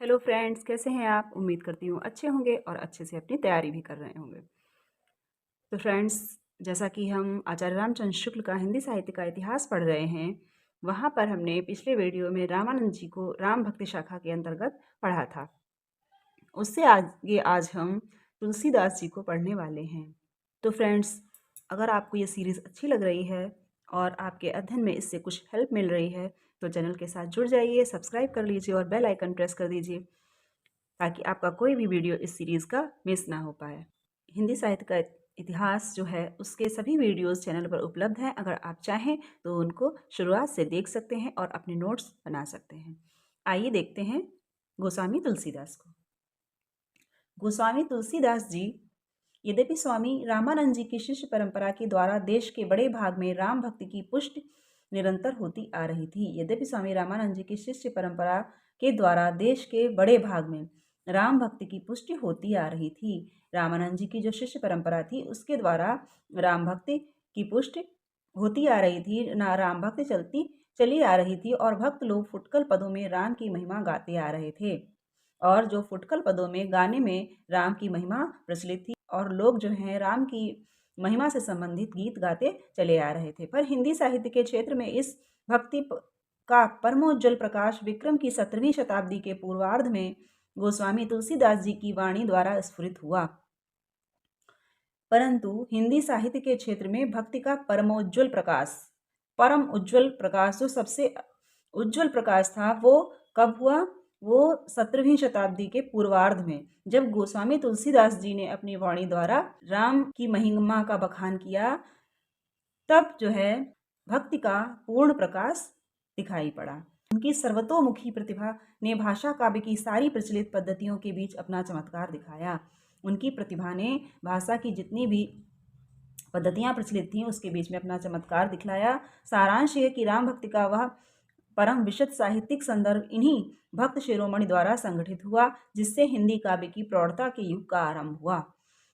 Hello friends, कैसे हैं आप? उम्मीद करती हूँ अच्छे होंगे और अच्छे से अपनी तैयारी भी कर रहे होंगे। तो फ्रेंड्स, जैसा कि हम आचार्य रामचंद्र शुक्ल का हिंदी साहित्य का इतिहास पढ़ रहे हैं, वहाँ पर हमने पिछले वीडियो में रामानंद जी को राम भक्ति शाखा के अंतर्गत पढ़ा था। उससे आगे आज हम तुलसीदास जी को पढ़ने वाले हैं। तो फ्रेंड्स, अगर आपको ये सीरीज़ अच्छी लग रही है और आपके अध्ययन में इससे कुछ हेल्प मिल रही है, तो चैनल के साथ जुड़ जाइए, सब्सक्राइब कर लीजिए और बेल आइकन प्रेस कर दीजिए ताकि आपका कोई भी वीडियो इस सीरीज़ का मिस ना हो पाए। हिंदी साहित्य का इतिहास जो है उसके सभी वीडियोस चैनल पर उपलब्ध हैं। अगर आप चाहें तो उनको शुरुआत से देख सकते हैं और अपने नोट्स बना सकते हैं। आइए देखते हैं गोस्वामी तुलसीदास को। गोस्वामी तुलसीदास जी यद्यपि स्वामी रामानंद जी की शिष्य परंपरा के द्वारा देश के बड़े भाग में राम भक्ति की पुष्टि निरंतर होती आ रही थी। यद्यपि स्वामी रामानंद जी की शिष्य परंपरा के द्वारा देश के बड़े भाग में राम भक्ति की पुष्टि होती आ रही थी। रामानंद जी की जो शिष्य परंपरा थी उसके द्वारा राम भक्ति की पुष्टि होती आ रही थी, ना राम भक्ति चली आ रही थी और भक्त लोग फुटकल पदों में राम की महिमा गाते आ रहे थे। और जो फुटकल पदों में गाने में राम की महिमा प्रचलित थी और लोग जो हैं राम की महिमा से संबंधित गीत गाते चले आ रहे थे। पर हिंदी साहित्य के क्षेत्र में इस भक्ति का परमोज्वल प्रकाश विक्रम की 17वीं शताब्दी के पूर्वार्ध में गोस्वामी तुलसीदास जी की वाणी द्वारा स्फुरित हुआ। परंतु हिंदी साहित्य के क्षेत्र में भक्ति का परम उज्ज्वल प्रकाश जो सबसे उज्ज्वल प्रकाश था वो कब हुआ? वो 17वीं शताब्दी के पूर्वार्ध में, जब गोस्वामी तुलसीदास जी ने अपनी वाणी द्वारा राम की महिमा का बखान किया, तब जो है भक्ति का पूर्ण प्रकाश दिखाई पड़ा। उनकी सर्वतोमुखी प्रतिभा ने भाषा काव्य की सारी प्रचलित पद्धतियों के बीच अपना चमत्कार दिखाया। उनकी प्रतिभा ने भाषा की जितनी भी पद्धतियाँ प्रचलित थीं उसके बीच में अपना चमत्कार दिखलाया। सारांश ये कि राम भक्ति का वह परम विशद साहित्यिक संदर्भ इन्हीं भक्त शिरोमणि द्वारा संगठित हुआ, जिससे हिंदी काव्य की प्रौढ़ता के युग का आरंभ हुआ।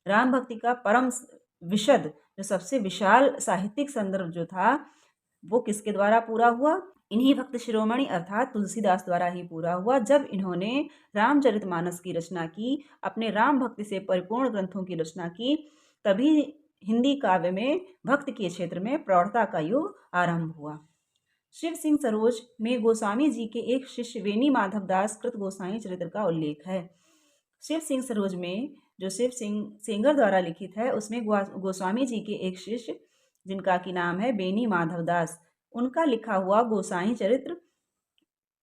राम भक्ति का परम विशद, जो सबसे विशाल साहित्यिक संदर्भ जो था, वो किसके द्वारा पूरा हुआ? इन्हीं भक्त शिरोमणि अर्थात तुलसीदास द्वारा ही पूरा हुआ, जब इन्होंने रामचरितमानस की रचना की, अपने राम भक्ति से परिपूर्ण ग्रंथों की रचना की। तभी हिंदी काव्य में भक्ति के क्षेत्र में प्रौढ़ता का युग आरंभ हुआ। शिव सिंह सरोज में गोस्वामी जी के एक शिष्य वेनी माधव दास कृत गोसाई चरित्र का उल्लेख है। शिव सिंह सरोज में जो शिव सिंह सेंगर द्वारा लिखित है, उसमें गोस्वामी जी के एक शिष्य जिनका की नाम है बेनी माधव दास, उनका लिखा हुआ गोसाई चरित्र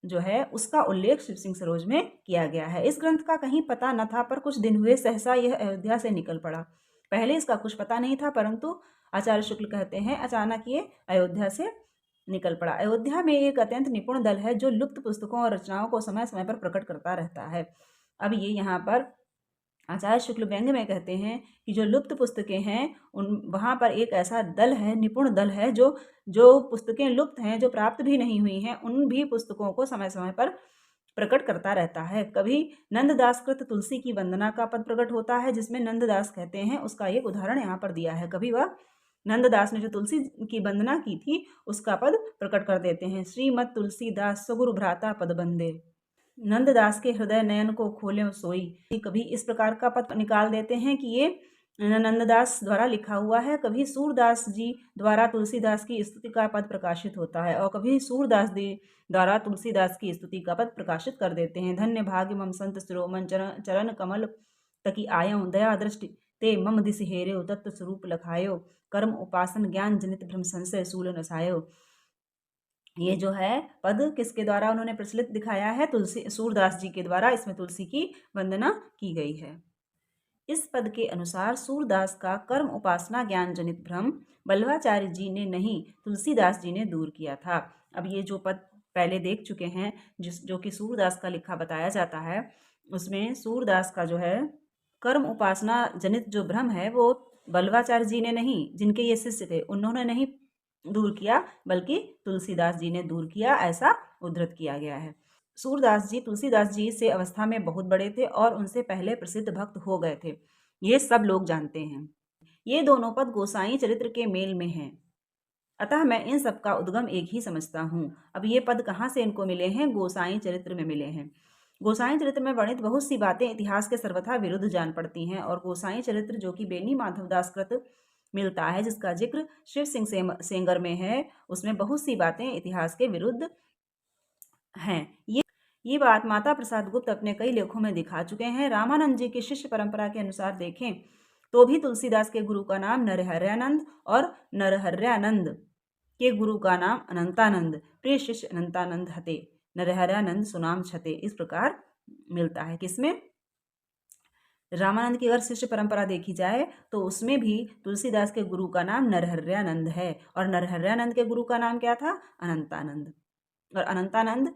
जो है उसका उल्लेख शिव सिंह सरोज में किया गया है। इस ग्रंथ का कहीं पता न था, पर कुछ दिन हुए सहसा यह अयोध्या से निकल पड़ा। पहले इसका कुछ पता नहीं था, परंतु आचार्य शुक्ल कहते हैं अचानक ये अयोध्या से निकल पड़ा। अयोध्या में एक अत्यंत निपुण दल है जो लुप्त पुस्तकों और रचनाओं को समय समय पर प्रकट करता रहता है। अब ये यहाँ पर आचार्य शुक्ल व्यंग्य में कहते हैं कि जो लुप्त पुस्तकें हैं उन वहाँ पर एक ऐसा दल है, निपुण दल है, जो पुस्तकें लुप्त हैं, जो प्राप्त भी नहीं हुई हैं, उन भी पुस्तकों को समय समय पर प्रकट करता रहता है। कभी नंददास कृत तुलसी की वंदना का पद प्रकट होता है, जिसमें नंददास कहते हैं, उसका एक उदाहरण यहाँ पर दिया है। कभी वह नंददास ने जो तुलसी की वंदना की थी उसका पद प्रकट कर देते हैं। श्रीमद तुलसीदास सगुरु भ्राता पद बंदे, नंददास के हृदय नयन को खोले सोई। कभी इस प्रकार का पद निकाल देते हैं कि ये नंददास द्वारा लिखा हुआ है। कभी सूरदास जी द्वारा तुलसीदास की स्तुति का पद प्रकाशित होता है और कभी सूरदास जी द्वारा तुलसीदास की स्तुति का पद प्रकाशित कर देते हैं। धन्य भाग्य मम संत शिरोमन चरण कमल तकी आयो, दया दृष्टि ते मम दिस हेरे, तत्व स्वरूप लखायो, कर्म उपासन ज्ञान जनित भ्रम संशय सूल नसायो। ये जो है पद किसके द्वारा उन्होंने प्रचलित दिखाया है? सूरदास जी के द्वारा इसमें तुलसी की वंदना की गई है। इस पद के अनुसार सूरदास का कर्म उपासना ज्ञान जनित भ्रम बल्लवाचार्य जी ने नहीं, तुलसीदास जी ने दूर किया था। अब ये जो पद पहले देख चुके हैं, जो कि सूरदास का लिखा बताया जाता है, उसमें सूरदास का जो है कर्म उपासना जनित जो भ्रम है वो बल्लवाचार्य जी ने नहीं, जिनके ये शिष्य थे उन्होंने नहीं दूर किया, बल्कि तुलसीदास जी ने दूर किया, ऐसा उद्धृत किया गया है। सूरदास जी तुलसीदास जी से अवस्था में बहुत बड़े थे और उनसे पहले प्रसिद्ध भक्त हो गए थे, ये सब लोग जानते हैं। ये दोनों पद गोसाई चरित्र के मेल में हैं, अतः मैं इन सब का उद्गम एक ही समझता हूँ। अब ये पद कहाँ से इनको मिले हैं? गोसाई चरित्र में मिले हैं। गोसाई चरित्र में वर्णित बहुत सी बातें इतिहास के सर्वथा विरुद्ध जान पड़ती हैं और गोसाई चरित्र जो कि बेनी माधवदास कृत मिलता है, जिसका जिक्र शिव सिंह सेंगर में है, उसमें बहुत सी बातें इतिहास के विरुद्ध हैं। ये बात माता प्रसाद गुप्त अपने कई लेखों में दिखा चुके हैं। रामानंद जी की शिष्य परंपरा के अनुसार देखें तो भी तुलसीदास के गुरु का नाम नरहर्यानंद और नरहर्यानंद के गुरु का नाम अनंतानंद, प्रिय शिष्य अनंतानंद हते, नरहर्यानंद सुनाम छते, इस प्रकार मिलता है। किसमें? रामानंद की अगर शिष्य परंपरा देखी जाए तो उसमें भी तुलसीदास के गुरु का नाम नरहर्यानंद है और नरहर्यानंद के गुरु का नाम क्या था? अनंतानंद। और अनंतानंद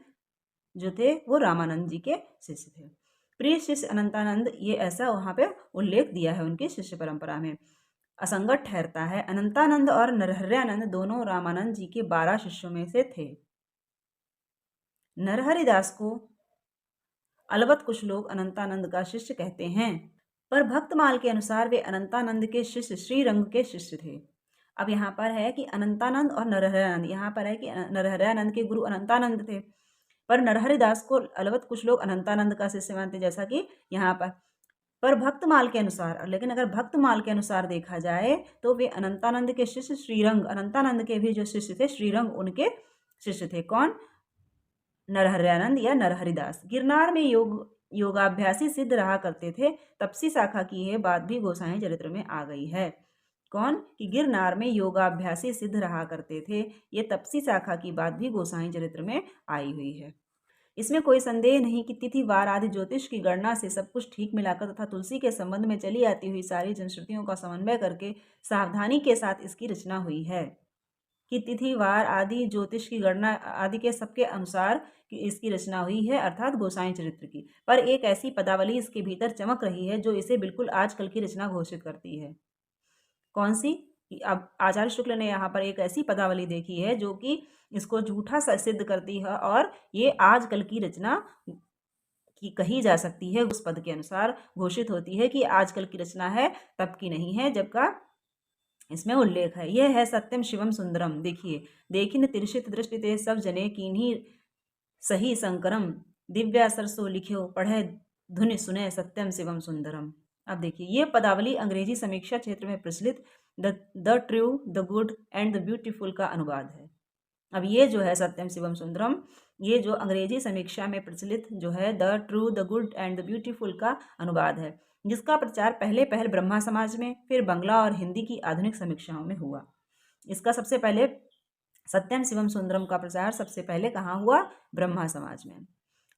जो थे वो रामानंद जी के शिष्य थे। प्रिय शिष्य अनंतानंद, ये ऐसा वहाँ पे उल्लेख दिया है उनकी शिष्य परंपरा में। असंगत ठहरता है। अनंतानंद और नरहर्यानंद दोनों रामानंद जी के 12 शिष्यों में से थे। नरहरिदास को अलबत्त कुछ लोग अनंतानंद का शिष्य कहते हैं, पर भक्तमाल के अनुसार वे अनंतानंद के शिष्य श्रीरंग के शिष्य थे। अब यहाँ पर है कि अनंतानंद और नरहर्यानंद, यहाँ पर है कि नरहर्यानंद के गुरु अनंतानंद थे, पर नरहरिदास को अलबत्त कुछ लोग अनंतानंद का शिष्य मानते, जैसा कि यहाँ पर भक्तमाल के अनुसार। लेकिन अगर भक्तमाल के अनुसार देखा जाए तो वे अनंतानंद के शिष्य श्रीरंग, अनंतानंद के भी जो शिष्य थे श्रीरंग, उनके शिष्य थे। कौन? नरहर्यानंद या नरहरिदास। गिरनार में योगाभ्यासी सिद्ध रहा करते थे, तपसी शाखा की यह बात भी गोसाई चरित्र में आ गई है। कौन? कि गिरनार में योगाभ्यासी सिद्ध रहा करते थे, ये तपसी शाखा की बात भी गोसाई चरित्र में आई हुई है। इसमें कोई संदेह नहीं कि तिथि वार आदि ज्योतिष की गणना से सब कुछ ठीक मिलाकर तथा तुलसी के संबंध में चली आती हुई सारी जनश्रुतियों का समन्वय करके सावधानी के साथ इसकी रचना हुई है। कि तिथि वार आदि ज्योतिष की गणना आदि के सबके अनुसार कि इसकी रचना हुई है, अर्थात गोसाई चरित्र की। पर एक ऐसी पदावली इसके भीतर चमक रही है जो इसे बिल्कुल आजकल की रचना घोषित करती है। कौन सी? अब आचार्य शुक्ल ने यहाँ पर एक ऐसी पदावली देखी है जो कि इसको झूठा सिद्ध करती है और ये आजकल की रचना की कही जा सकती है। उस पद के अनुसार घोषित होती है कि आजकल की रचना है, तब की नहीं है जबका इसमें उल्लेख है। यह है सत्यम शिवम सुंदरम। देखिए, देखिन तिरछित दृष्टि ते सब जने कीन्ही सही संकरम, दिव्या सरसो लिख्यो पढ़े धुनि सुने सत्यम शिवम सुंदरम। अब देखिए, ये पदावली अंग्रेजी समीक्षा क्षेत्र में प्रचलित the true, the good and the beautiful का अनुवाद है। अब ये जो है सत्यम शिवम सुंदरम, ये जो अंग्रेजी समीक्षा में प्रचलित जो है the true, the good and the beautiful का अनुवाद है, जिसका प्रचार पहले ब्रह्मा समाज में, फिर बंगला और हिंदी की आधुनिक समीक्षाओं में हुआ। इसका सबसे पहले सत्यम शिवम सुंदरम का प्रचार सबसे पहले कहाँ हुआ? ब्रह्मा समाज में,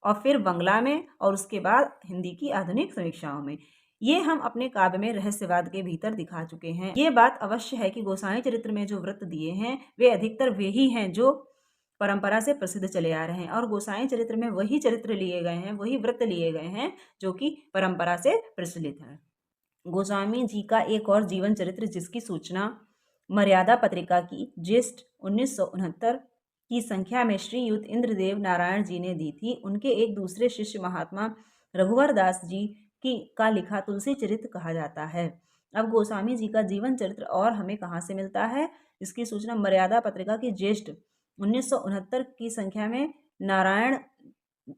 और फिर बंगला में, और उसके बाद हिंदी की आधुनिक समीक्षाओं में। ये हम अपने काव्य में रहस्यवाद के भीतर दिखा चुके हैं। ये बात अवश्य है कि गोसाई चरित्र में जो व्रत दिए हैं वे अधिकतर वे ही हैं जो परंपरा से प्रसिद्ध चले आ रहे हैं, और गोसाई चरित्र में वही चरित्र लिए गए हैं, वही व्रत लिए गए हैं जो कि परंपरा से प्रचलित है। गोस्वामी जी का एक और जीवन चरित्र, जिसकी सूचना मर्यादा पत्रिका की ज्येष्ठ 1969 की संख्या में श्रीयुत इंद्रदेव नारायण जी ने दी थी, उनके एक दूसरे शिष्य महात्मा रघुवर दास जी का लिखा तुलसी चरित्र कहा जाता है। अब गोस्वामी जी का जीवन चरित्र और हमें कहाँ से मिलता है? इसकी सूचना मर्यादा पत्रिका की ज्येष्ठ 1969 की संख्या में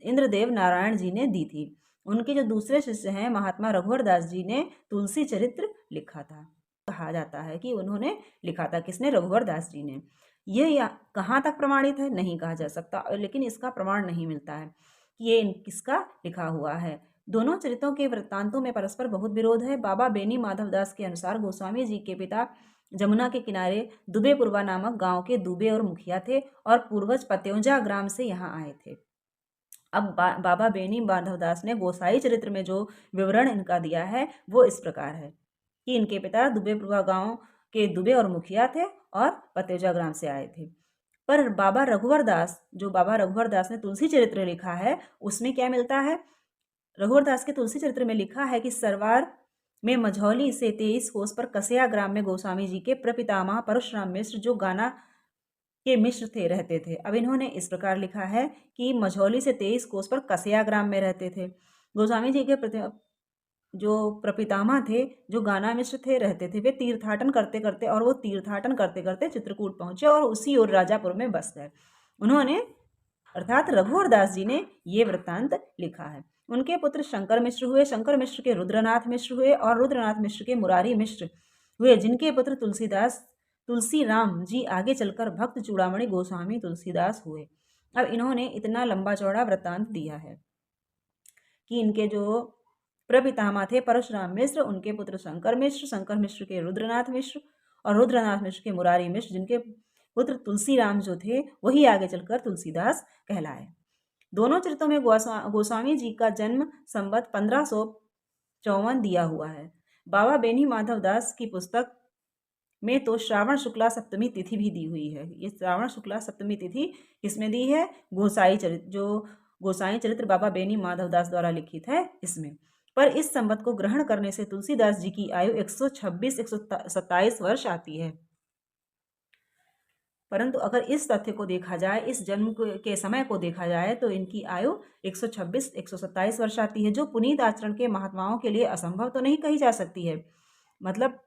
इंद्रदेव नारायण जी ने दी थी। उनके जो दूसरे शिष्य हैं महात्मा रघुवर दास जी ने तुलसी चरित्र लिखा था। कहा जाता है कि उन्होंने लिखा था। किसने? रघुवर दास जी ने। ये कहाँ तक प्रमाणित है नहीं कहा जा सकता, लेकिन इसका प्रमाण नहीं मिलता है कि ये किसका लिखा हुआ है। दोनों चरित्रों के वृत्तांतों में परस्पर बहुत विरोध है। बाबा बेनी माधवदास के अनुसार गोस्वामी जी के पिता जमुना के किनारे दुबेपुरवा नामक गांव के दुबे और मुखिया थे और पूर्वज पत्योंजा ग्राम से यहाँ आए थे। अब बाबा बेनी माधवदास ने गोसाई चरित्र में जो विवरण इनका दिया है वो इस प्रकार है कि इनके पिता दुबेपुरवा गांव के दुबे और मुखिया थे और पत्योंजा ग्राम से आए थे। पर बाबा रघुवर दास ने तुलसी चरित्र लिखा है, उसमें क्या मिलता है? रघुवर दास के तुलसी चरित्र में लिखा है कि सरवार में मझौली से 23 कोस पर कसया ग्राम में गोस्वामी जी के प्रपितामह परशुराम मिश्र, जो गाना के मिश्र थे, रहते थे। अब इन्होंने इस प्रकार लिखा है कि मझौली से 23 कोस पर कसया ग्राम में रहते थे। गोस्वामी जी के जो प्रपितामह थे, जो गाना मिश्र थे, रहते थे। वे तीर्थाटन करते करते चित्रकूट पहुंचे और उसी ओर राजापुर में बस गए। उन्होंने अर्थात रघुवर दास जी ने ये वृत्तांत लिखा है। उनके पुत्र शंकर मिश्र हुए, शंकर मिश्र के रुद्रनाथ मिश्र हुए और रुद्रनाथ मिश्र के मुरारी मिश्र हुए, जिनके पुत्र तुलसी राम जी आगे चलकर भक्त चूड़ामणि गोस्वामी तुलसीदास हुए। अब इन्होंने इतना लंबा चौड़ा वृत्तांत दिया है कि इनके जो प्रपितामह थे परशुराम मिश्र, उनके पुत्र शंकर मिश्र, शंकर मिश्र के रुद्रनाथ मिश्र और रुद्रनाथ मिश्र के मुरारी मिश्र, जिनके पुत्र तुलसी राम जो थे वही आगे चलकर तुलसीदास कहलाए। दोनों चरित्रों में गोस्वामी जी का जन्म संवत 1554 दिया हुआ है। बाबा बेनी माधव दास की पुस्तक में तो श्रावण शुक्ला सप्तमी तिथि भी दी हुई है। ये श्रावण शुक्ला सप्तमी तिथि किसमें दी है? गोसाई चरित्र, जो गोसाई चरित्र बाबा बेनी माधव दास द्वारा लिखित है इसमें। पर इस संवत को ग्रहण करने से तुलसीदास जी की आयु 126-127 वर्ष आती है। परंतु अगर इस तथ्य को देखा जाए, इस जन्म के समय को देखा जाए, तो इनकी आयु 126-127 वर्ष आती है, जो पुनीत आचरण के महात्माओं के लिए असंभव तो नहीं कही जा सकती है। मतलब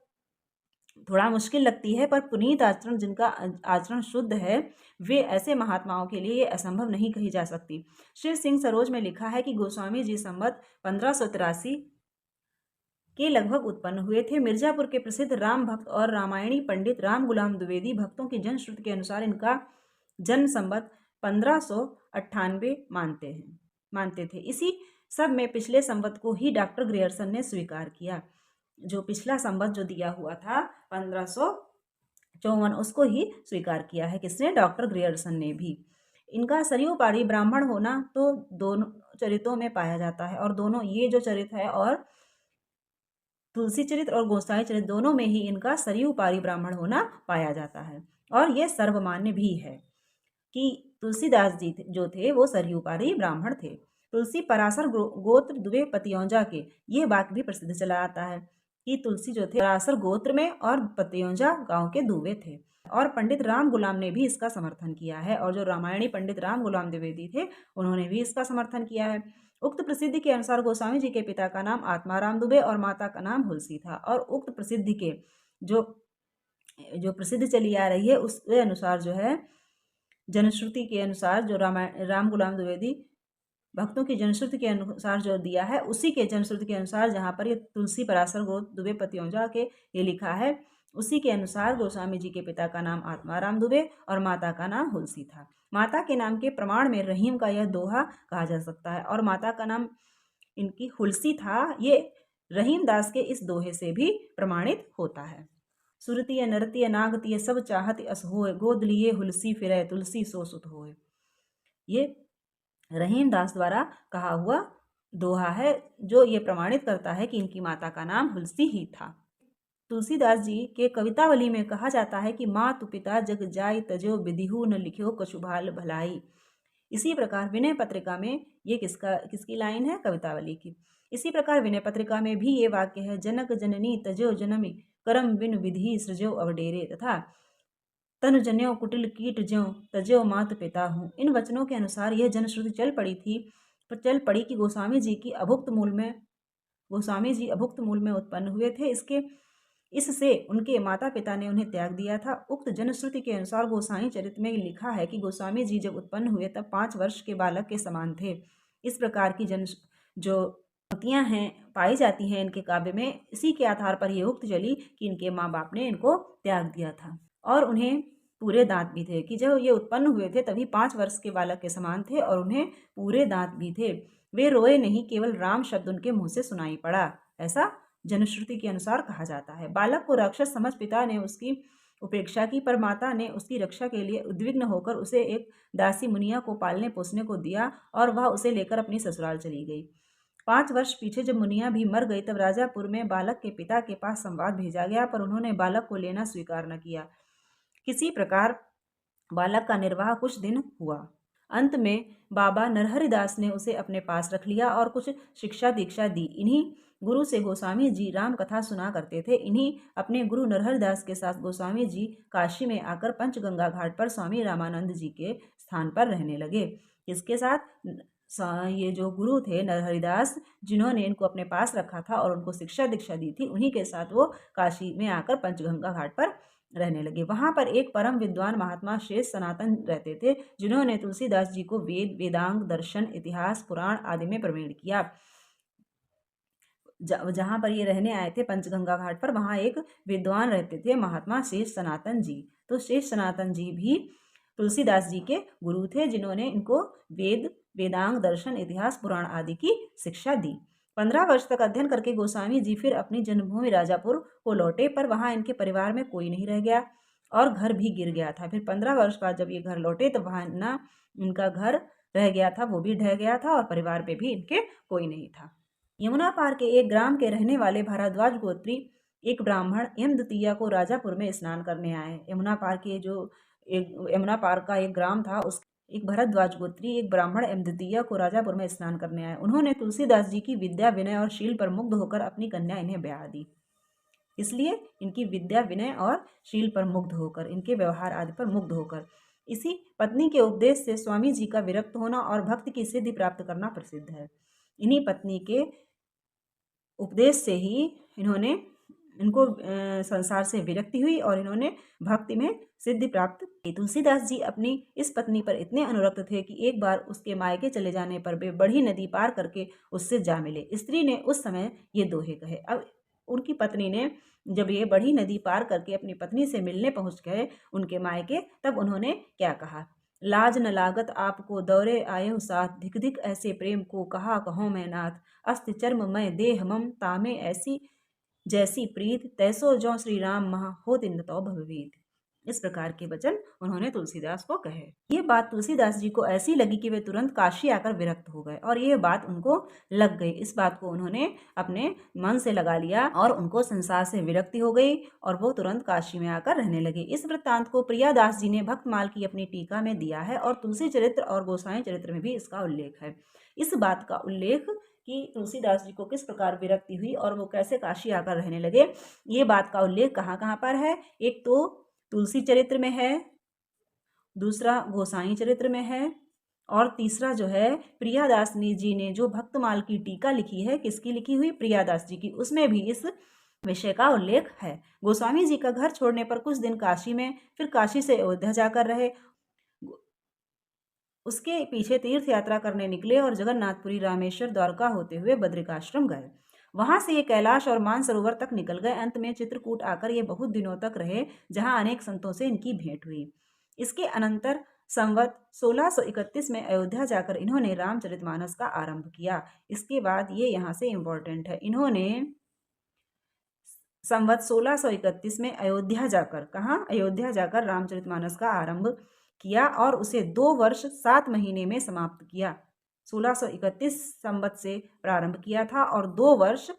थोड़ा मुश्किल लगती है, पर पुनीत आचरण, जिनका आचरण शुद्ध है, वे ऐसे महात्माओं के लिए ये असंभव नहीं कही जा सकती। शिव सिंह सरोज में लिखा है कि गोस्वामी जी संवत 1583 के लगभग उत्पन्न हुए थे। मिर्जापुर के प्रसिद्ध राम भक्त और रामायणी पंडित राम गुलाम द्विवेदी भक्तों की जनश्रुति के अनुसार इनका जन्म संवत 1598 मानते थे। इसी सब में पिछले संवत को ही डॉक्टर ग्रियर्सन ने स्वीकार किया। जो पिछला संवत जो दिया हुआ था 1554, उसको ही स्वीकार किया है किसने? डॉक्टर ग्रियर्सन ने भी। इनका सरयू पारी ब्राह्मण होना तो दोनों चरित्रों में पाया जाता है, और दोनों ये जो चरित्र है और तुलसी चरित्र और गोसाई चरित्र दोनों में ही इनका सरयू पारी ब्राह्मण होना पाया जाता है। और यह सर्वमान्य भी है कि तुलसीदास जी जो थे वो सरयू पारी ब्राह्मण थे। तुलसी पराशर गोत्र दुबे पतियौंजा के, ये बात भी प्रसिद्ध चला आता है कि तुलसी जो थे पराशर गोत्र में और पतियौंजा गांव के दुबे थे। और पंडित राम गुलाम ने भी इसका समर्थन किया है, और जो रामायणी पंडित राम गुलाम द्विवेदी थे उन्होंने भी इसका समर्थन किया है। उक्त प्रसिद्धि के अनुसार गोस्वामी जी के पिता का नाम आत्माराम दुबे और माता का नाम हुलसी था। और उक्त प्रसिद्धि के जो प्रसिद्ध चली आ रही है उसके अनुसार जो है, जनश्रुति के अनुसार, जो राम गुलाम द्विवेदी भक्तों की जनश्रुति के अनुसार जो दिया है, उसी के जनश्रुति के अनुसार जहाँ पर ये तुलसी पराशर गोत्र दुबे पतियौंजा के ये लिखा है, उसी के अनुसार गोस्वामी जी के पिता का नाम आत्माराम दुबे और माता का नाम हुलसी था। माता के नाम के प्रमाण में रहीम का यह दोहा कहा जा सकता है, और माता का नाम इनकी हुलसी था, ये रहीम दास के इस दोहे से भी प्रमाणित होता है। सुरतीय नरतीय नागतीय सब चाहत अस होय, गोद लिए हुलसी फिरे तुलसी सो सुत होय। ये रहीम दास द्वारा कहा हुआ दोहा है, जो ये प्रमाणित करता है कि इनकी माता का नाम हुलसी ही था। तुलसीदास जी के कवितावली में कहा जाता है कि मातु पिता जग जाय तजो विधिहु न लिख्यो कछुभाल भलाई। इसी प्रकार विनय पत्रिका में ये किसकी लाइन है? कवितावली की। इसी प्रकार विनय पत्रिका में भी ये वाक्य है, जनक जननी तजो जनमी करम बिन विधि सृजो अवडेरे, तथा तनु जन्यो कुटिल कीट ज्यों तजो मात पिता हूँ। इन वचनों के अनुसार यह जनश्रुति चल पड़ी कि गोस्वामी जी अभुक्त मूल में उत्पन्न हुए थे। इससे उनके माता पिता ने उन्हें त्याग दिया था। उक्त जनश्रुति के अनुसार गोसाई चरित्र में लिखा है कि गोस्वामी जी जब उत्पन्न हुए तब 5 वर्ष के बालक के समान थे। इस प्रकार की जो पंक्तियां हैं पाई जाती हैं इनके काव्य में, इसी के आधार पर यह उक्त चली कि इनके माँ बाप ने इनको त्याग दिया था। और उन्हें पूरे दांत भी थे, कि जब ये उत्पन्न हुए थे तभी 5 वर्ष के बालक के समान थे और उन्हें पूरे दांत भी थे। वे रोए नहीं, केवल राम शब्द उनके मुंह से सुनाई पड़ा, ऐसा जनश्रुति के अनुसार कहा जाता है। बालक को राक्षस समझ पिता ने उसकी उपेक्षा की, पर माता ने उसकी रक्षा के लिए उद्विग्न होकर उसे एक दासी मुनिया को पालने पोसने को दिया, और वह उसे लेकर अपनी ससुराल चली गई। 5 वर्ष पीछे जब मुनिया भी मर गई, तब राजापुर में बालक के पिता के पास संवाद भेजा गया, पर उन्होंने बालक को लेना स्वीकार न किया। किसी प्रकार बालक का निर्वाह कुछ दिन हुआ। अंत में बाबा नरहरिदास ने उसे अपने पास रख लिया और कुछ शिक्षा दीक्षा दी। इन्हीं गुरु से गोस्वामी जी राम कथा सुना करते थे। इन्हीं अपने गुरु नरहरिदास के साथ गोस्वामी जी काशी में आकर पंचगंगा घाट पर स्वामी रामानंद जी के स्थान पर रहने लगे। इसके साथ ये जो गुरु थे नरहरिदास, जिन्होंने इनको अपने पास रखा था और उनको शिक्षा दीक्षा दी थी, उन्हीं के साथ वो काशी में आकर पंचगंगा घाट पर रहने लगे। वहां पर एक परम विद्वान महात्मा शेष सनातन रहते थे, जिन्होंने तुलसीदास जी को वेद, वेदांग, दर्शन, इतिहास, पुराण आदि में प्रवीण किया। जहां पर ये रहने आए थे पंचगंगा घाट पर, वहां एक विद्वान रहते थे महात्मा शेष सनातन जी। तो शेष सनातन जी भी तुलसीदास जी के गुरु थे, जिन्होंने इनको वेद, वेदांग, दर्शन, इतिहास, पुराण आदि की शिक्षा दी। 15 वर्ष तक अध्ययन करके गोस्वामी जी फिर अपनी जन्मभूमि राजापुर को लौटे, पर वहां इनके परिवार में कोई नहीं रह गया और घर भी गिर गया था। फिर 15 वर्ष बाद जब ये घर लौटे तो वहां ना इनका घर रह गया था, वो भी ढह गया था और परिवार पे भी इनके कोई नहीं था। यमुना पार के एक ग्राम के रहने वाले भारद्वाज गोत्री एक ब्राह्मण यमद्वितीया को राजापुर में स्नान करने आए। यमुना पार के जो यमुना पार का एक ग्राम था, उस एक भरद्वाज गोत्री एक ब्राह्मण यमद्वितीया को राजापुर में स्नान करने आए। उन्होंने तुलसीदास जी की विद्या, विनय और शील पर मुग्ध होकर अपनी कन्या इन्हें ब्याह दी। इसलिए इनकी विद्या, विनय और शील पर मुग्ध होकर, इनके व्यवहार आदि पर मुग्ध होकर, इसी पत्नी के उपदेश से स्वामी जी का विरक्त होना और भक्ति की सिद्धि प्राप्त करना प्रसिद्ध है। इन्हीं पत्नी के उपदेश से ही इनको संसार से विरक्ति हुई और इन्होंने भक्ति में सिद्धि प्राप्त की। तुलसीदास जी अपनी इस पत्नी पर इतने अनुरक्त थे कि एक बार उसके मायके चले जाने पर वे बड़ी नदी पार करके उससे जा मिले। स्त्री ने उस समय ये दोहे कहे। अब उनकी पत्नी ने जब ये बड़ी नदी पार करके अपनी पत्नी से मिलने पहुंच गए उनके मायके, तब उन्होंने क्या कहा? लाज न लागत आपको दौरे आये साथ, धिक धिक ऐसे प्रेम को कहा कहो मैं नाथ, अस्ति चर्म मैं देह मम तामे ऐसी, जैसी प्रीत तैसो जो श्री राम महा हो तिन तो भवभीत। इस प्रकार के वचन उन्होंने तुलसीदास को कहे। ये बात तुलसीदास जी को ऐसी लगी कि वे तुरंत काशी आकर विरक्त हो गए और ये बात उनको लग गई। इस बात को उन्होंने अपने मन से लगा लिया और उनको संसार से विरक्ति हो गई और वो तुरंत काशी में आकर रहने लगे। इस वृत्तांत को प्रियादास जी ने भक्तमाल की अपनी टीका में दिया है और तुलसी चरित्र और गोसाई चरित्र में भी इसका उल्लेख है। इस बात का उल्लेख कि तुलसीदास जी को किस प्रकार विरक्ति हुई और वो कैसे काशी आकर रहने लगे, ये बात का उल्लेख कहाँ कहाँ पर है? एक तो तुलसी चरित्र में है, दूसरा गोसाई चरित्र में है और तीसरा जो है प्रियादास जी ने जो भक्तमाल की टीका लिखी है, किसकी लिखी हुई? प्रियादास जी की, उसमें भी इस विषय का उल्लेख है। गोस्वामी जी का घर छोड़ने पर कुछ दिन काशी में, फिर काशी से अयोध्या जाकर रहे। उसके पीछे तीर्थ यात्रा करने निकले और जगन्नाथपुरी, रामेश्वर, द्वारका होते हुए बद्रिकाश्रम गए। वहां से ये कैलाश और मानसरोवर तक निकल गए। अंत में चित्रकूट आकर ये बहुत दिनों तक रहे, जहां अनेक संतों से इनकी भेंट हुई। इसके अनंतर संवत 1631 में अयोध्या जाकर इन्होंने रामचरितमानस का आरंभ किया। इसके बाद ये यहाँ से इम्पोर्टेंट है, इन्होंने संवत 1631 में अयोध्या जाकर, कहाँ? अयोध्या जाकर रामचरितमानस का आरंभ किया और उसे 2 वर्ष 7 महीने में समाप्त किया। 1631 संवत से प्रारंभ किया था और 2 वर्ष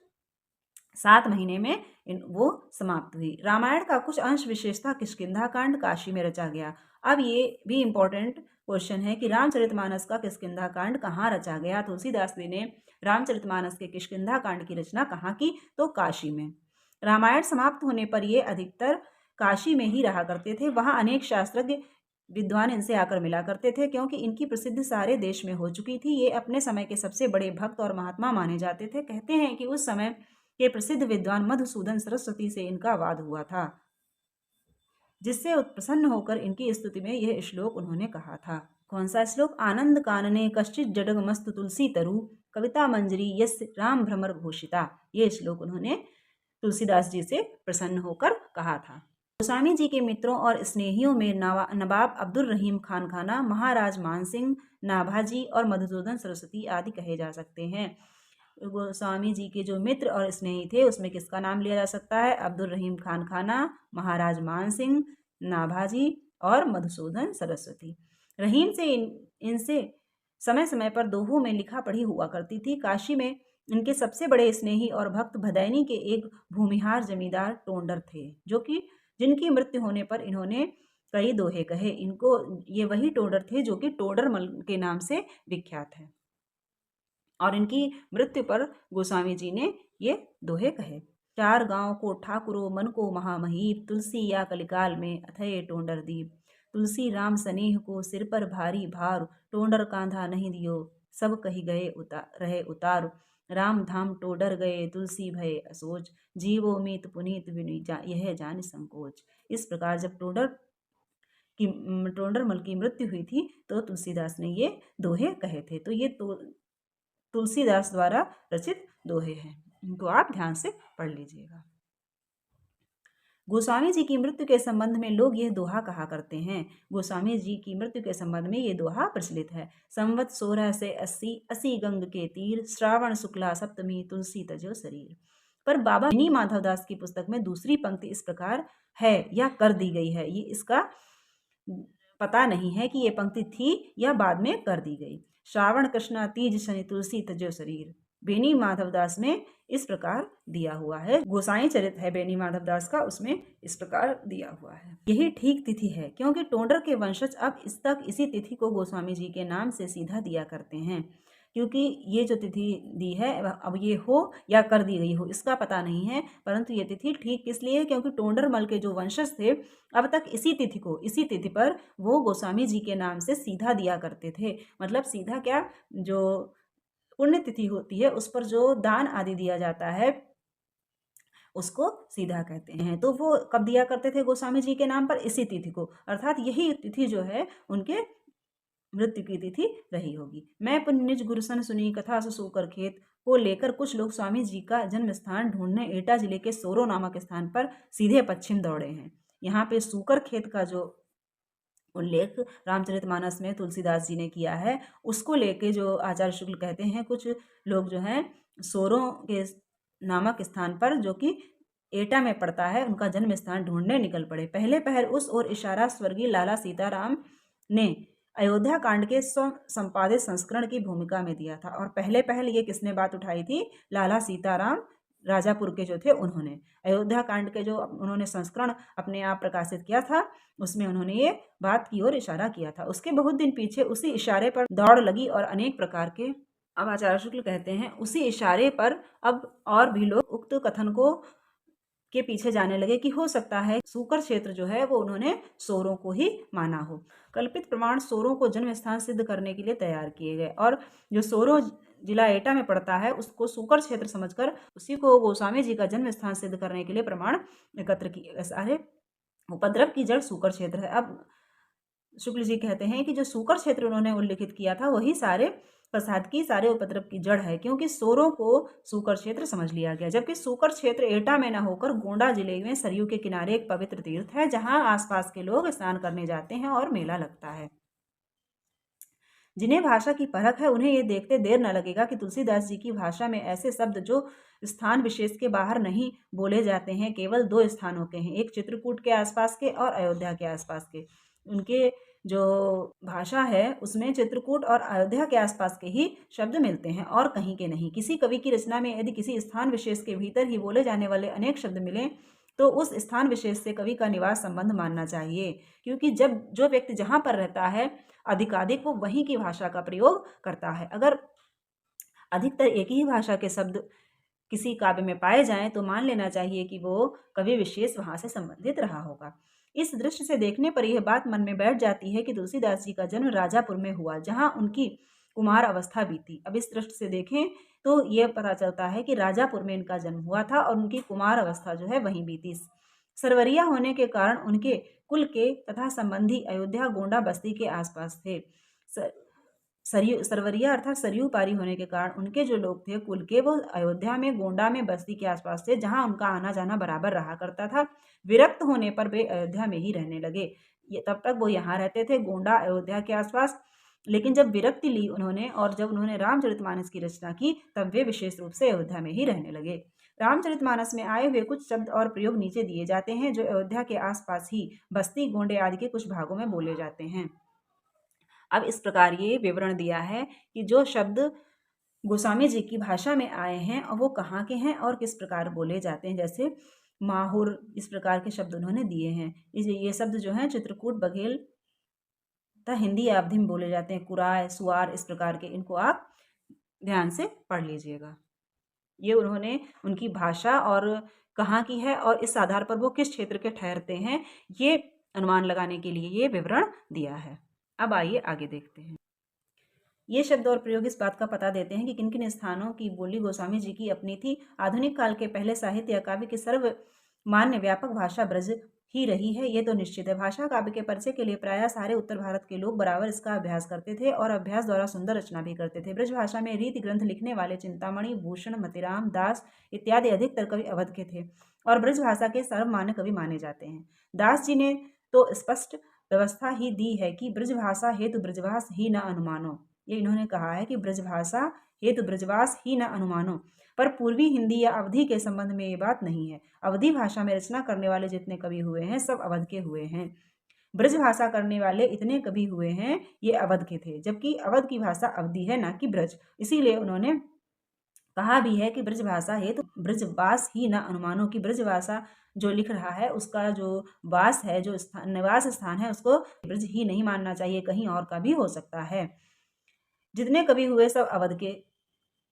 7 महीने में वो समाप्त हुई। रामायण का कुछ अंश विशेषतः किष्किंधा कांड काशी में रचा गया। अब ये भी इम्पोर्टेंट क्वेश्चन है कि रामचरितमानस का किष्किंधा कांड कहाँ रचा गया? तुलसीदास जी ने रामचरितमानस के किष्किंधा कांड की रचना कहाँ की? तो काशी में। रामायण समाप्त होने पर ये अधिकतर काशी में ही रहा करते थे। वहाँ अनेक शास्त्रज्ञ विद्वान इनसे आकर मिला करते थे, क्योंकि इनकी प्रसिद्धि सारे देश में हो चुकी थी। ये अपने समय के सबसे बड़े भक्त और महात्मा माने जाते थे। कहते हैं कि उस समय के प्रसिद्ध विद्वान मधुसूदन सरस्वती से इनका वाद हुआ था, जिससे प्रसन्न होकर इनकी स्तुति में यह श्लोक उन्होंने कहा था। कौन सा श्लोक? आनंद कानने कश्चित जडगमस्तु तुलसी तरु, कविता मंजरी यस्य राम भ्रमर घोषिता। ये श्लोक उन्होंने तुलसीदास जी से प्रसन्न होकर कहा था। गोस्वामी जी के मित्रों और स्नेहियों में नवाब अब्दुल रहीम खान खाना, महाराज मानसिंह, नाभाजी और मधुसूदन सरस्वती आदि कहे जा सकते हैं। गोस्वामी जी के जो मित्र और स्नेही थे उसमें किसका नाम लिया जा सकता है? अब्दुल रहीम खान खाना, महाराज मानसिंह, नाभाजी और मधुसूदन सरस्वती। रहीम से इनसे समय समय पर दोहों में लिखा पढ़ी हुआ करती थी। काशी में इनके सबसे बड़े स्नेही और भक्त भदैनी के एक भूमिहार जमींदार टोंडर थे, जो कि जिनकी मृत्यु होने पर इन्होंने कई दोहे कहे। इनको ये वही टोंडर थे जो कि टोडरमल के नाम से विख्यात है और इनकी मृत्यु पर गोस्वामी जी ने ये दोहे कहे। 4 गांव को ठाकुरो मन को महामहीप, तुलसी या कलिकाल में अथये टोंडर दीप। तुलसी राम सनेह को सिर पर भारी भार, टोंडर कांधा नहीं दियो सब कही गए रहे उतार। राम धाम टोडर गए तुलसी भय असोज, जीवो मीत पुनीत विनु यह जान संकोच। इस प्रकार जब टोडरमल की मृत्यु हुई थी तो तुलसीदास ने ये दोहे कहे थे। तो ये तुलसीदास द्वारा रचित दोहे हैं, इनको आप ध्यान से पढ़ लीजिएगा। गोस्वामी जी की मृत्यु के संबंध में लोग यह दोहा कहा करते हैं। गोस्वामी जी की मृत्यु के संबंध में ये दोहा प्रचलित है। संवत 1680 असी गंग के तीर, श्रावण शुक्ला सप्तमी तुलसी तजो शरीर। पर बाबा बेनी माधवदास की पुस्तक में दूसरी पंक्ति इस प्रकार है या कर दी गई है, ये इसका पता नहीं है कि ये पंक्ति थी या बाद में कर दी गई। श्रावण कृष्णा तीज शनि तुलसी तजो शरीर, बेनी माधवदास में इस प्रकार दिया हुआ है। गोसाई चरित है बेनी माधवदास का, उसमें इस प्रकार दिया हुआ है। यही ठीक तिथि है, क्योंकि टोंडर के वंशज अब इस तक इसी तिथि को गोस्वामी जी के नाम से सीधा दिया करते हैं। क्योंकि ये जो तिथि दी है अब ये हो या कर दी गई हो इसका पता नहीं है, परंतु ये तिथि ठीक किस लिए है, क्योंकि टोंडरमल के जो वंशज थे अब तक इसी तिथि पर वो गोस्वामी जी के नाम से सीधा दिया करते थे। मतलब सीधा क्या, जो पुण्य तिथि होती है उस पर जो दान आदि दिया जाता है उसको सीधा कहते हैं। तो वो कब दिया करते थे गोस्वामी जी के नाम पर? इसी तिथि को, अर्थात यही तिथि जो है उनके मृत्यु की तिथि रही होगी। मैं पुण्य निज गुरुसन सुनी कथा सुकर खेत को लेकर कुछ लोग स्वामी जी का जन्म स्थान ढूंढने एटा जिले के सोरो नामक स्थान पर सीधे पश्चिम दौड़े हैं। यहाँ पे सूकर खेत का जो उल्लेख रामचरितमानस में तुलसीदास जी ने किया है, उसको लेके जो आचार्य शुक्ल कहते हैं कुछ लोग जो हैं सोरों के नामक स्थान पर, जो कि एटा में पड़ता है, उनका जन्म स्थान ढूंढने निकल पड़े। पहले पहल उस ओर इशारा स्वर्गीय लाला सीताराम ने अयोध्या कांड के संपादित संस्करण की भूमिका में दिया था। और पहले पहल ये किसने बात उठाई थी? लाला सीताराम राजापुर के जो थे उन्होंने अयोध्या कांड के जो उन्होंने संस्करण अपने आप प्रकाशित किया था उसमें उन्होंने ये बात की ओर इशारा किया था। उसके बहुत दिन पीछे उसी इशारे पर दौड़ लगी और अनेक प्रकार के, अब आचार्य शुक्ल कहते हैं उसी इशारे पर अब और भी लोग उक्त कथन को के पीछे जाने लगे कि हो सकता है सूकर क्षेत्र जो है वो उन्होंने सोरों को ही माना हो। कल्पित प्रमाण सोरों को जन्म स्थान सिद्ध करने के लिए तैयार किए गए और जो सोरो जिला एटा में पड़ता है उसको सूकर क्षेत्र समझकर उसी को गोस्वामी जी का जन्म स्थान सिद्ध करने के लिए प्रमाण एकत्र किए। सारे उपद्रव की जड़ सूकर क्षेत्र है। अब शुक्ल जी कहते हैं कि जो सूकर क्षेत्र उन्होंने उल्लिखित किया था वही सारे प्रसाद की, सारे उपद्रव की जड़ है, क्योंकि सोरों को सूकर क्षेत्र समझ लिया गया। जबकि सूकर क्षेत्र एटा में न होकर गोंडा जिले में सरयू के किनारे एक पवित्र तीर्थ है जहां आसपास के लोग स्नान करने जाते हैं और मेला लगता है। जिन्हें भाषा की परख है उन्हें ये देखते देर न लगेगा कि तुलसीदास जी की भाषा में ऐसे शब्द जो स्थान विशेष के बाहर नहीं बोले जाते हैं केवल दो स्थानों के हैं, एक चित्रकूट के आसपास के और अयोध्या के आसपास के। उनके जो भाषा है उसमें चित्रकूट और अयोध्या के आसपास के ही शब्द मिलते हैं और कहीं के नहीं। किसी कवि की रचना में यदि किसी स्थान विशेष के भीतर ही बोले जाने वाले अनेक शब्द मिलें तो उस स्थान विशेष से कवि का निवास संबंध मानना चाहिए, क्योंकि जब जो व्यक्ति जहाँ पर रहता है अधिकाधिक वो वहीं की भाषा का प्रयोग करता है। अगर अधिकतर एक ही भाषा के शब्द किसी काव्य में पाए जाएं तो मान लेना चाहिए कि वो कवि विशेष वहां से संबंधित रहा होगा। इस दृष्टि से देखने पर यह बात मन में बैठ जाती है कि तुलसीदास जी का जन्म राजापुर में हुआ जहां उनकी कुमार अवस्था बीती। अब इस दृष्टि से देखें तो यह पता चलता है कि राजापुर में इनका जन्म हुआ था और उनकी कुमार अवस्था जो है वहीं बीती। सरवरिया होने के कारण उनके कुल के तथा संबंधी अयोध्या गोंडा बस्ती के आसपास थे। सरवरिया अर्थात सरयू पारी होने के कारण उनके जो लोग थे कुल के वो अयोध्या में गोंडा में बस्ती के आसपास थे जहां उनका आना जाना बराबर रहा करता था। विरक्त होने पर वे अयोध्या में ही रहने लगे। ये तब तक वो यहाँ रहते थे गोंडा अयोध्या के आसपास, लेकिन जब विरक्ति ली उन्होंने और जब उन्होंने रामचरितमानस की रचना की तब वे विशेष रूप से अयोध्या में ही रहने लगे। रामचरितमानस में आए हुए कुछ शब्द और प्रयोग नीचे दिए जाते हैं जो अयोध्या के आसपास ही बस्ती गोंडे आदि के कुछ भागों में बोले जाते हैं। अब इस प्रकार ये विवरण दिया है कि जो शब्द गोस्वामी जी की भाषा में आए हैं और वो कहाँ के हैं और किस प्रकार बोले जाते हैं। जैसे माहुर, इस प्रकार के शब्द उन्होंने दिए हैं। ये शब्द जो हैं चित्रकूट, बघेल तथा हिंदी अवधि में बोले जाते हैं। कुराय, सुआर, इस प्रकार के, इनको आप ध्यान से पढ़ लीजिएगा। ये उन्होंने उनकी भाषा और कहाँ की है और इस आधार पर वो किस क्षेत्र के ठहरते हैं ये अनुमान लगाने के लिए ये विवरण दिया है। अब आइए आगे देखते हैं। ये शब्द और प्रयोग इस बात का पता देते हैं कि किन किन स्थानों की बोली गोस्वामी जी की अपनी थी। आधुनिक काल के पहले साहित्य या काव्य की सर्वमान्य व्यापक भाषा ब्रज ही रही है, ये तो निश्चित है। भाषा काव्य के परिचय के लिए प्रायः सारे उत्तर भारत के लोग बराबर इसका अभ्यास करते थे और अभ्यास द्वारा सुंदर रचना भी करते थे। ब्रज भाषा में रीति ग्रंथ लिखने वाले चिंतामणि, भूषण, मतिराम दास इत्यादि अधिकतर कवि अवध के थे और ब्रज भाषा के सर्वमान्य कवि माने जाते हैं। दास जी ने तो स्पष्ट व्यवस्था ही दी है कि ब्रजभाषा हेतु ब्रजवास ही न अनुमानो। ये इन्होंने कहा है कि ब्रजभाषा हेतु ब्रजवास ही न अनुमानो, पर पूर्वी हिंदी या अवधि के संबंध में ये बात नहीं है। अवधि भाषा में रचना करने वाले जितने कवि हुए हैं सब अवध के हुए हैं। ब्रज भाषा करने वाले इतने कवि हुए हैं ये अवध के थे, जबकि अवध की भाषा अवधि है ना कि ब्रज। इसीलिए उन्होंने कहा भी है कि ब्रज भाषा है तो ब्रजवास ही न अनुमानो, कि ब्रज भाषा जो लिख रहा है उसका जो वास है, जो निवास स्थान है, उसको ब्रज ही नहीं मानना चाहिए, कहीं और का भी हो सकता है। जितने कवि हुए सब अवध के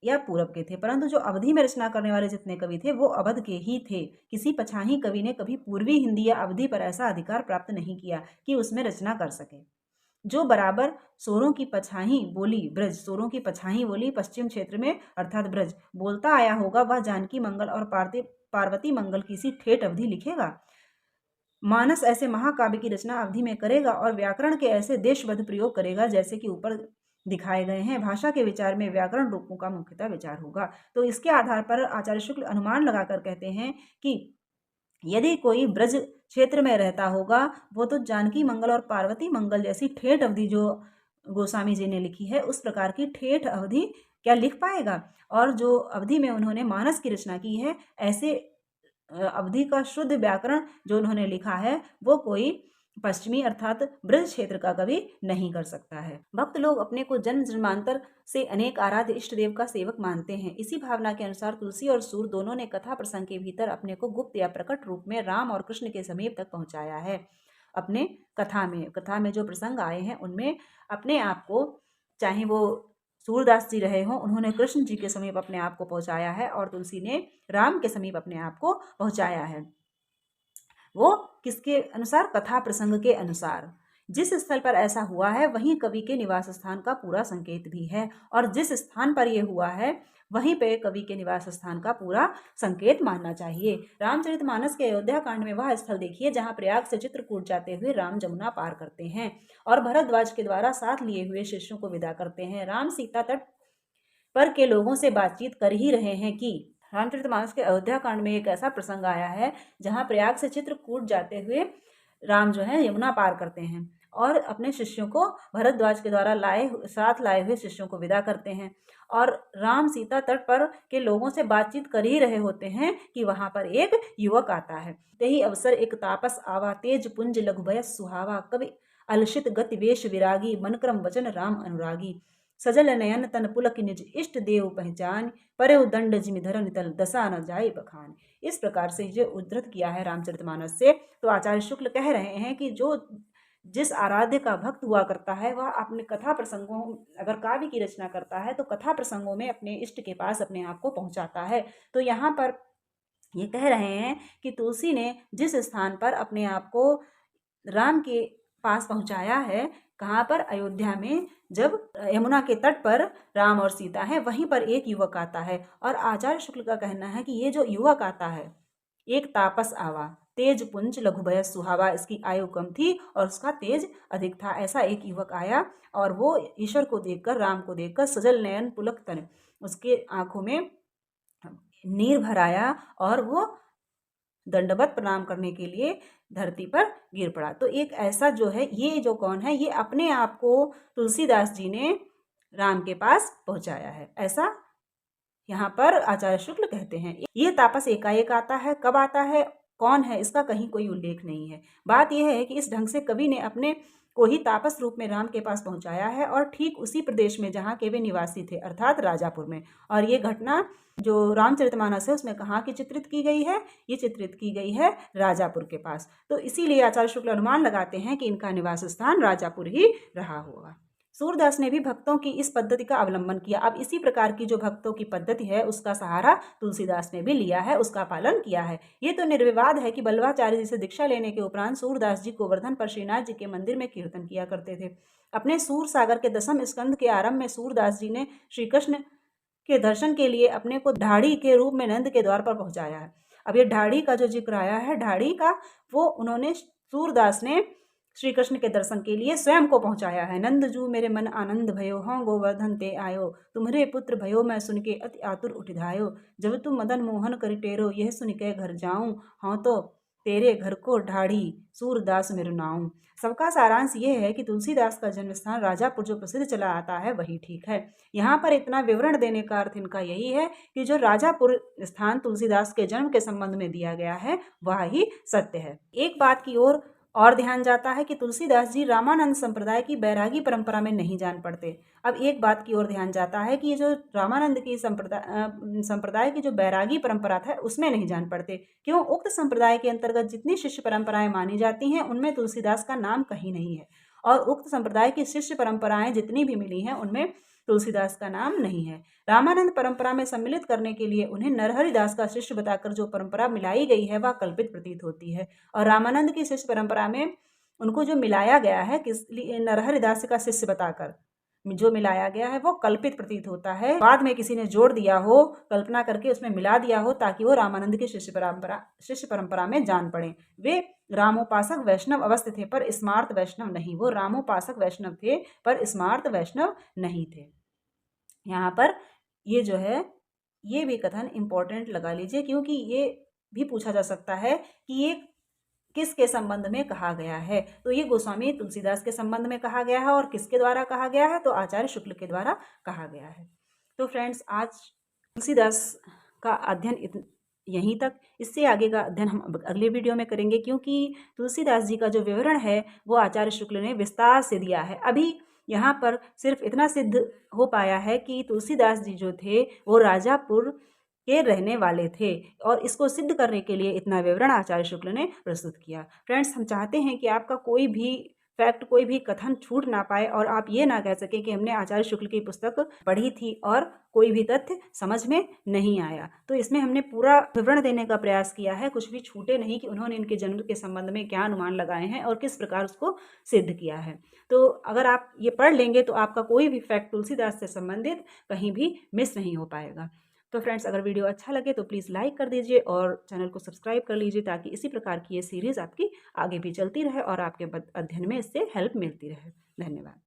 या पूरब के थे, परंतु जो अवधि में रचना करने वाले जितने कवि थे वो अवध के ही थे। किसी पछाही कवि ने कभी पूर्वी हिंदी या अवधि पर ऐसा अधिकार प्राप्त नहीं किया कि उसमें रचना कर सके। जो बराबर सोरों की पछाही बोली ब्रज, सोरों की पछाही बोली पश्चिम क्षेत्र में अर्थात ब्रज बोलता आया होगा, वह जानकी मंगल और पार्वती मंगल किसी ठेठ अवधि लिखेगा। मानस ऐसे महाकाव्य की रचना अवधि में करेगा और व्याकरण के ऐसे देशबद्ध प्रयोग करेगा जैसे कि ऊपर दिखाए गए हैं। भाषा के विचार में व्याकरण रूपों का मुख्यतः विचार होगा। तो इसके आधार पर आचार्य शुक्ल अनुमान लगाकर कहते हैं कि यदि कोई ब्रज क्षेत्र में रहता होगा वो तो जानकी मंगल और पार्वती मंगल जैसी ठेठ अवधि जो गोस्वामी जी ने लिखी है उस प्रकार की ठेठ अवधि क्या लिख पाएगा। और जो अवधि में उन्होंने मानस की रचना की है ऐसे अवधि का शुद्ध व्याकरण जो उन्होंने लिखा है वो कोई पश्चिमी अर्थात ब्रज क्षेत्र का कवि नहीं कर सकता है। भक्त लोग अपने को जन्म जन्मांतर से अनेक आराध्य इष्ट देव का सेवक मानते हैं। इसी भावना के अनुसार तुलसी और सूर दोनों ने कथा प्रसंग के भीतर अपने को गुप्त या प्रकट रूप में राम और कृष्ण के समीप तक पहुंचाया है। अपने कथा में जो प्रसंग आए हैं उनमें अपने आप को, चाहे वो सूरदास जी रहे हों, उन्होंने कृष्ण जी के समीप अपने आप को पहुंचाया है और तुलसी ने राम के समीप अपने आप को पहुंचाया है। वो किसके अनुसार? कथा प्रसंग के अनुसार। जिस स्थल पर ऐसा हुआ है वहीं कवि के निवास स्थान का पूरा संकेत भी है और जिस स्थान पर यह हुआ है वहीं पे कवि के निवास स्थान का पूरा संकेत मानना चाहिए। रामचरितमानस के अयोध्या कांड में वह स्थल देखिए जहां प्रयाग से चित्रकूट जाते हुए राम जमुना पार करते हैं और भरद्वाज के द्वारा साथ लिए हुए शिष्यों को विदा करते हैं। राम सीता तट पर के लोगों से बातचीत कर ही रहे हैं कि रामचरितमानस के अयोध्या कांड में एक ऐसा प्रसंग आया है जहां प्रयाग से चित्रकूट जाते हुए राम जो है यमुना पार करते हैं और अपने शिष्यों को भरद्वाज के द्वारा साथ लाए हुए शिष्यों को विदा करते हैं और राम सीता तट पर के लोगों से बातचीत कर ही रहे होते हैं कि वहां पर एक युवक आता है। तेही अवसर एक तापस आवा, तेज पुंज लघुभयस सुहावा, कवि अलसित गति वेश विरागी, मनक्रम वचन राम अनुरागी, सजल नयन तन पुलक निज इष्ट देव पहचान, परे दंड जिमि धरन तल दशा न जाए बखान। इस प्रकार से जो उद्धृत किया है रामचरितमानस से, तो आचार्य शुक्ल कह रहे हैं कि जो जिस आराध्य का भक्त हुआ करता है वह अपने कथा प्रसंगों, अगर काव्य की रचना करता है तो कथा प्रसंगों में अपने इष्ट के पास अपने आप को पहुंचाता है। तो यहाँ पर ये कह रहे हैं कि तुलसी ने जिस स्थान पर अपने आप को राम के पास पहुंचाया है, कहाँ पर? अयोध्या में। जब यमुना के तट पर राम और सीता हैं वहीं पर एक युवक आता है और आचार्य शुक्ल का कहना है कि ये जो युवक आता है एक तापस आवा, तेज पुंज लघुभयस सुहावा, इसकी आयु कम थी और उसका तेज अधिक था। ऐसा एक युवक आया और वो ईश्वर को देखकर, राम को देखकर सजल नयन पुलक तन, उसके आंखों में नीर भर आया और वो दंडवत प्रणाम करने के लिए धरती पर गिर पड़ा। तो एक ऐसा जो है, ये जो कौन है? ये अपने आप को तुलसीदास जी ने राम के पास पहुंचाया है, ऐसा यहाँ पर आचार्य शुक्ल कहते हैं। ये तापस एकाएक आता है, कब आता है, कौन है, इसका कहीं कोई उल्लेख नहीं है। बात यह है कि इस ढंग से कवि ने अपने को ही तापस रूप में राम के पास पहुंचाया है और ठीक उसी प्रदेश में जहाँ के वे निवासी थे अर्थात राजापुर में। और ये घटना जो रामचरितमानस है उसमें कहाँ की चित्रित की गई है? ये चित्रित की गई है राजापुर के पास। तो इसीलिए आचार्य शुक्ल अनुमान लगाते हैं कि इनका निवास स्थान राजापुर ही रहा होगा। सूरदास ने भी भक्तों की इस पद्धति का अवलंबन किया। अब इसी प्रकार की जो भक्तों की पद्धति है उसका सहारा तुलसीदास ने भी लिया है, उसका पालन किया है। ये तो निर्विवाद है कि बल्लभाचार्य जी से दीक्षा लेने के उपरांत सूरदास जी गोवर्धन पर श्रीनाथ जी के मंदिर में कीर्तन किया करते थे। अपने सूर सागर के 10वें स्कंद के आरंभ में सूरदास जी ने श्री कृष्ण के दर्शन के लिए अपने को ढाड़ी के रूप में नंद के द्वार पर पहुंचाया है। अब ये ढाड़ी का जो जिक्र आया है, ढाड़ी का, वो उन्होंने सूरदास ने श्री कृष्ण के दर्शन के लिए स्वयं को पहुंचाया है। नंद जू मेरे मन आनंद भयो, हों गोवर्धन ते आयो, तुम्हारे पुत्र भयो मैं सुन के अति आतुर उठिधायो, जब तुम मदन मोहन करि टेरो, यह सुन के घर जाऊं, हाँ तो तेरे घर को ढाढ़ी सूरदास मेरु नाऊं। सबका सारांश ये है कि तुलसीदास का जन्म स्थान राजापुर जो प्रसिद्ध चला आता है वही ठीक है। यहाँ पर इतना विवरण देने का अर्थ इनका यही है कि जो राजापुर स्थान तुलसीदास के जन्म के संबंध में दिया गया है वह ही सत्य है। एक बात की ओर और ध्यान जाता है कि तुलसीदास जी रामानंद संप्रदाय की बैरागी परंपरा में नहीं जान पड़ते। अब एक बात की ओर ध्यान जाता है कि ये जो रामानंद की संप्रदाय की जो बैरागी परंपरा था उसमें नहीं जान पड़ते। क्यों? उक्त संप्रदाय के अंतर्गत जितनी शिष्य परंपराएं मानी जाती हैं उनमें तुलसीदास का नाम कहीं नहीं है, और उक्त संप्रदाय की शिष्य परंपराएं जितनी भी मिली हैं उनमें तुलसीदास का नाम नहीं है। रामानंद परंपरा में सम्मिलित करने के लिए उन्हें नरहरि दास का शिष्य बताकर जो परंपरा मिलाई गई है वह कल्पित प्रतीत होती है, और रामानंद की शिष्य परंपरा में उनको जो मिलाया गया है किस लिए, नरहरि दास का शिष्य बताकर जो मिलाया गया है वो कल्पित प्रतीत होता है। बाद में किसी ने जोड़ दिया हो, कल्पना करके उसमें मिला दिया हो ताकि वो रामानंद की शिष्य परंपरा में जान पड़े। वे रामोपासक वैष्णव अवस्थ थे पर स्मार्त वैष्णव नहीं। वो रामोपासक वैष्णव थे पर स्मार्त वैष्णव नहीं थे। यहाँ पर ये जो है ये भी कथन इम्पोर्टेंट लगा लीजिए, क्योंकि ये भी पूछा जा सकता है कि ये किसके संबंध में कहा गया है। तो ये गोस्वामी तुलसीदास के संबंध में कहा गया है, और किसके द्वारा कहा गया है? तो आचार्य शुक्ल के द्वारा कहा गया है। तो फ्रेंड्स, आज तुलसीदास का अध्ययन यहीं तक। इससे आगे का अध्ययन हम अगले वीडियो में करेंगे, क्योंकि तुलसीदास जी का जो विवरण है वो आचार्य शुक्ल ने विस्तार से दिया है। अभी यहाँ पर सिर्फ इतना सिद्ध हो पाया है कि तुलसीदास जी जो थे वो राजापुर के रहने वाले थे, और इसको सिद्ध करने के लिए इतना विवरण आचार्य शुक्ल ने प्रस्तुत किया। फ्रेंड्स, हम चाहते हैं कि आपका कोई भी फैक्ट, कोई भी कथन छूट ना पाए, और आप ये ना कह सकें कि हमने आचार्य शुक्ल की पुस्तक पढ़ी थी और कोई भी तथ्य समझ में नहीं आया। तो इसमें हमने पूरा विवरण देने का प्रयास किया है, कुछ भी छूटे नहीं कि उन्होंने इनके जन्म के संबंध में क्या अनुमान लगाए हैं और किस प्रकार उसको सिद्ध किया है। तो अगर आप ये पढ़ लेंगे तो आपका कोई भी फैक्ट तुलसीदास से संबंधित कहीं भी मिस नहीं हो पाएगा। तो फ्रेंड्स, अगर वीडियो अच्छा लगे तो प्लीज़ लाइक कर दीजिए और चैनल को सब्सक्राइब कर लीजिए, ताकि इसी प्रकार की ये सीरीज़ आपकी आगे भी चलती रहे और आपके अध्ययन में इससे हेल्प मिलती रहे। धन्यवाद।